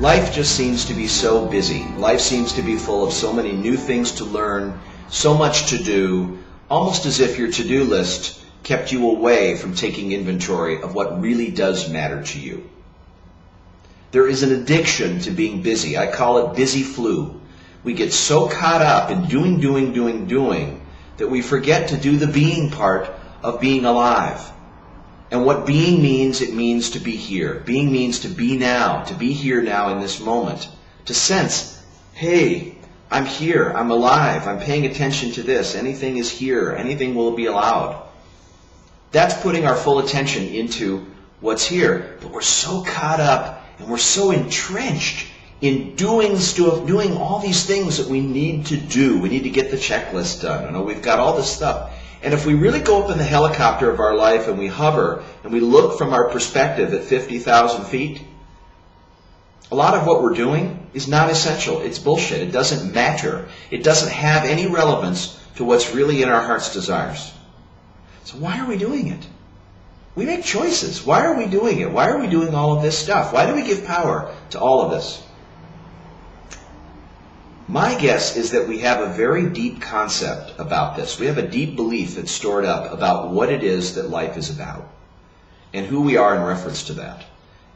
Life just seems to be so busy. Life seems to be full of so many new things to learn, so much to do, almost as if your to-do list kept you away from taking inventory of what really does matter to you. There is an addiction to being busy. I call it busy flu. We get so caught up in doing, that we forget to do the being part of being alive. And what being means, it means to be here. Being means to be now, to be here now in this moment. To sense, hey, I'm here, I'm alive, I'm paying attention to this. Anything is here, anything will be allowed. That's putting our full attention into what's here. But we're so caught up and we're so entrenched in doing all these things that we need to do. We need to get the checklist done. You know, we've got all this stuff. And if we really go up in the helicopter of our life and we hover and we look from our perspective at 50,000 feet, a lot of what we're doing is not essential. It's bullshit. It doesn't matter. It doesn't have any relevance to what's really in our heart's desires. So why are we doing it? We make choices. Why are we doing it? Why are we doing all of this stuff? Why do we give power to all of this? My guess is that we have a very deep concept about this. We have a deep belief that's stored up about what it is that life is about and who we are in reference to that.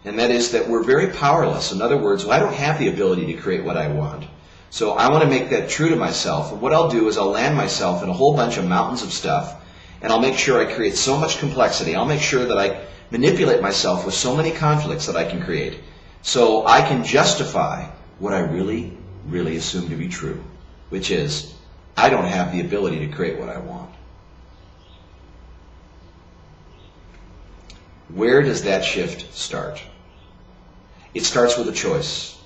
And that is that we're very powerless. In other words, I don't have the ability to create what I want. So I want to make that true to myself. And what I'll do is I'll land myself in a whole bunch of mountains of stuff, and I'll make sure I create so much complexity. I'll make sure that I manipulate myself with so many conflicts that I can create so I can justify what I really assume to be true, which is I don't have the ability to create what I want. Where does that shift start? It starts with a choice.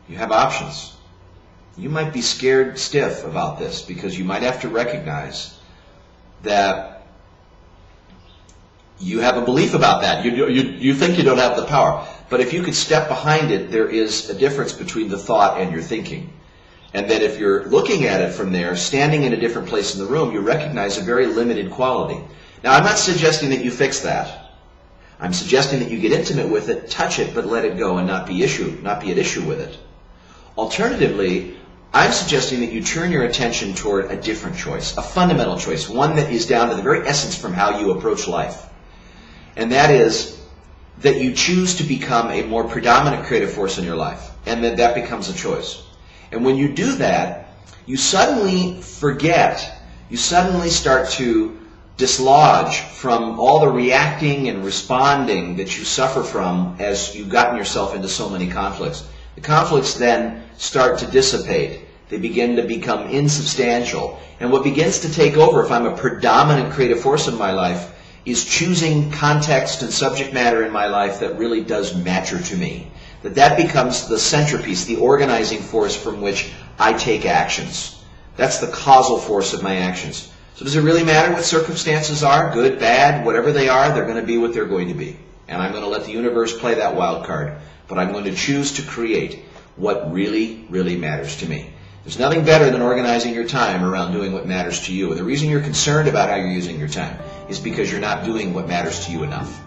You have options. You might be scared stiff about this because you might have to recognize that you have a belief about that. You think you don't have the power. But if you could step behind it, there is a difference between the thought and your thinking. And that if you're looking at it from there, standing in a different place in the room, you recognize a very limited quality. Now, I'm not suggesting that you fix that. I'm suggesting that you get intimate with it, touch it, but let it go and not be at issue with it. Alternatively, I'm suggesting that you turn your attention toward a different choice, a fundamental choice, one that is down to the very essence from how you approach life. And that is that you choose to become a more predominant creative force in your life, and that becomes a choice. And when you do that, you suddenly forget, you suddenly start to dislodge from all the reacting and responding that you suffer from as you've gotten yourself into so many conflicts. The conflicts then start to dissipate. They begin to become insubstantial. And what begins to take over, if I'm a predominant creative force in my life, is choosing context and subject matter in my life that really does matter to me. That becomes the centerpiece, the organizing force from which I take actions. That's the causal force of my actions. So does it really matter what circumstances are? Good, bad, whatever they are, they're going to be what they're going to be. And I'm going to let the universe play that wild card. But I'm going to choose to create what really matters to me. There's nothing better than organizing your time around doing what matters to you. And the reason you're concerned about how you're using your time is because you're not doing what matters to you enough.